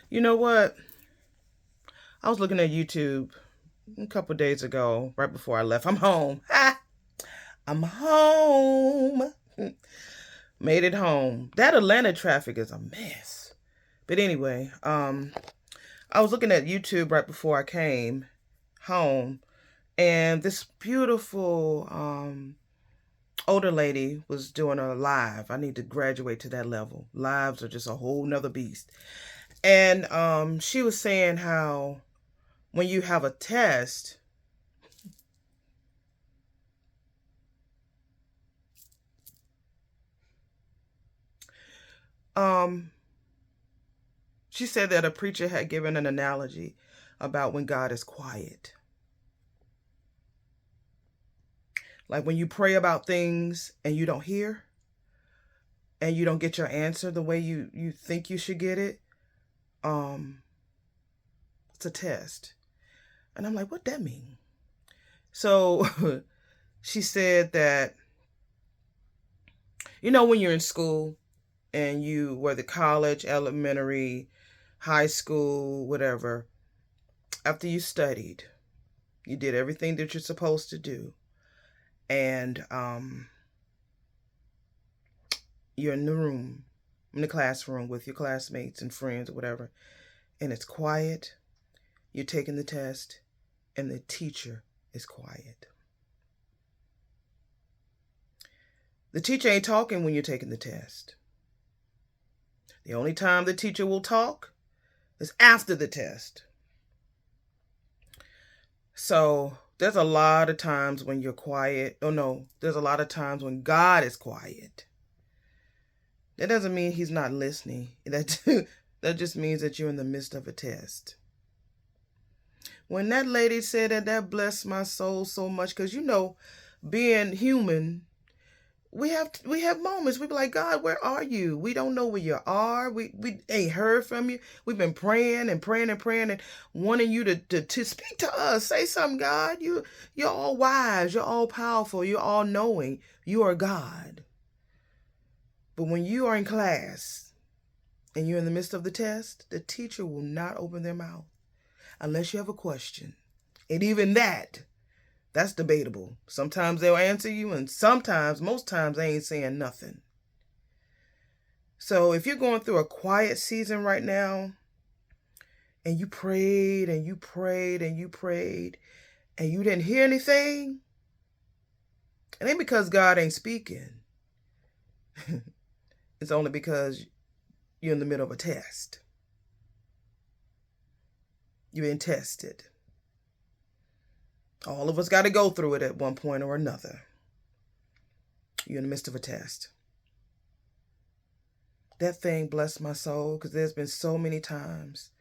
You know what? I was looking at YouTube a couple days ago, right before I left. I'm home. Ha! I'm home. Made it home. That Atlanta traffic is a mess. But anyway, I was looking at YouTube right before I came home, and this beautiful older lady was doing a live. I need to graduate to that level. Lives are just a whole nother beast. And she was saying how when you have a test, um, she said that a preacher had given an analogy about when God is quiet. Like when you pray about things and you don't hear and you don't get your answer the way you think you should get it, um, it's a test. And I'm like, what that mean? So she said that, when you're in school and you whether college, elementary, high school, whatever, after you studied, you did everything that you're supposed to do, and you're in the room, in the classroom with your classmates and friends or whatever, and it's quiet, you're taking the test, and the teacher is quiet. The teacher ain't talking when you're taking the test. The only time the teacher will talk is after the test. So there's a lot of times when you're quiet. Oh no, there's a lot of times when God is quiet. That doesn't mean he's not listening. That just means that you're in the midst of a test. When that lady said that blessed my soul so much, because being human, we have moments we be like, God, where are you? We don't know where you are. We ain't heard from you. We've been praying and praying and praying and wanting you to speak to us. Say something, God. You're all wise. You're all powerful. You're all knowing. You are God. But when you are in class and you're in the midst of the test, the teacher will not open their mouth unless you have a question. And even that's debatable. Sometimes they'll answer you, and most times, they ain't saying nothing. So if you're going through a quiet season right now, and you prayed and you prayed and you prayed, and you didn't hear anything, it ain't because God ain't speaking. It's only because you're in the middle of a test. You're being tested. All of us got to go through it at one point or another. You're in the midst of a test. That thing blessed my soul because there's been so many times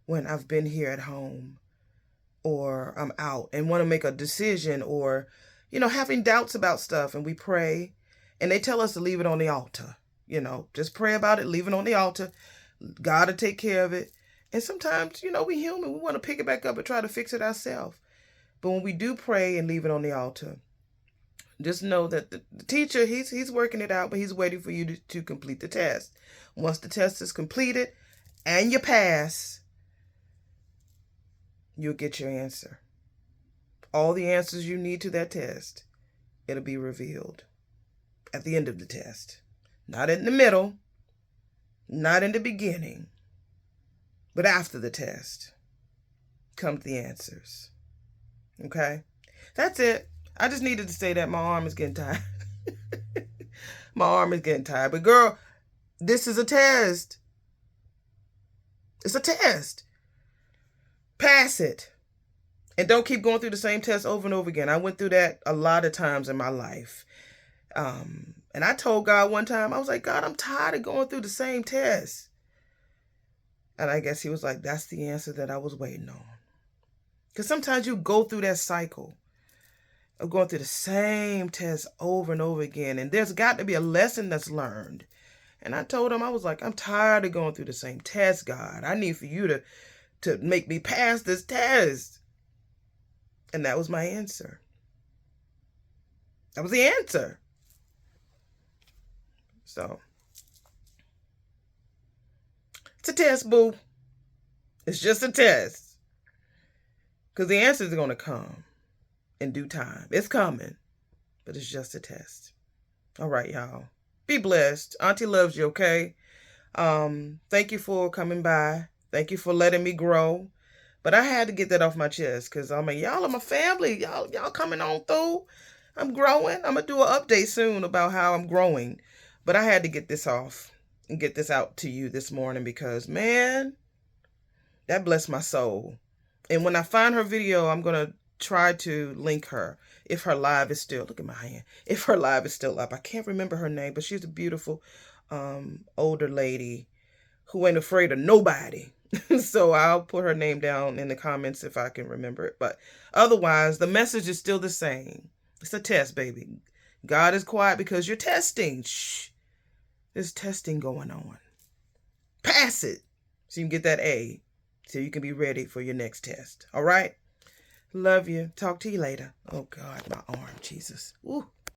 when I've been here at home or I'm out and want to make a decision or, having doubts about stuff, and we pray and they tell us to leave it on the altar. Just pray about it, leave it on the altar. God will take care of it. And sometimes, we human, we want to pick it back up and try to fix it ourselves. But when we do pray and leave it on the altar, just know that the teacher, he's working it out, but he's waiting for you to complete the test. Once the test is completed and you pass, you'll get your answer. All the answers you need to that test, it'll be revealed at the end of the test. Not in the middle, not in the beginning, but after the test comes the answers. Okay? That's it. I just needed to say that. My arm is getting tired. My arm is getting tired. But girl, this is a test. It's a test. Pass it. And don't keep going through the same test over and over again. I went through that a lot of times in my life. And I told God one time, I was like, God, I'm tired of going through the same test. And I guess he was like, that's the answer that I was waiting on. Because sometimes you go through that cycle of going through the same test over and over again. And there's got to be a lesson that's learned. And I told him, I was like, I'm tired of going through the same test, God. I need for you to make me pass this test. And that was my answer. That was the answer. So, it's a test, boo. It's just a test. Because the answers are going to come in due time. It's coming, but it's just a test. All right, y'all. Be blessed. Auntie loves you, okay? Thank you for coming by. Thank you for letting me grow. But I had to get that off my chest because, I mean, y'all are my family. Y'all coming on through. I'm growing. I'm going to do an update soon about how I'm growing. But I had to get this off and get this out to you this morning because, man, that blessed my soul. And when I find her video, I'm going to try to link her if her live is still, look at my hand, if her live is still up. I can't remember her name, but she's a beautiful older lady who ain't afraid of nobody. So I'll put her name down in the comments if I can remember it. But otherwise, the message is still the same. It's a test, baby. God is quiet because you're testing. Shh. There's testing going on. Pass it so you can get that A, so you can be ready for your next test. All right? Love you. Talk to you later. Oh, God, my arm, Jesus. Ooh.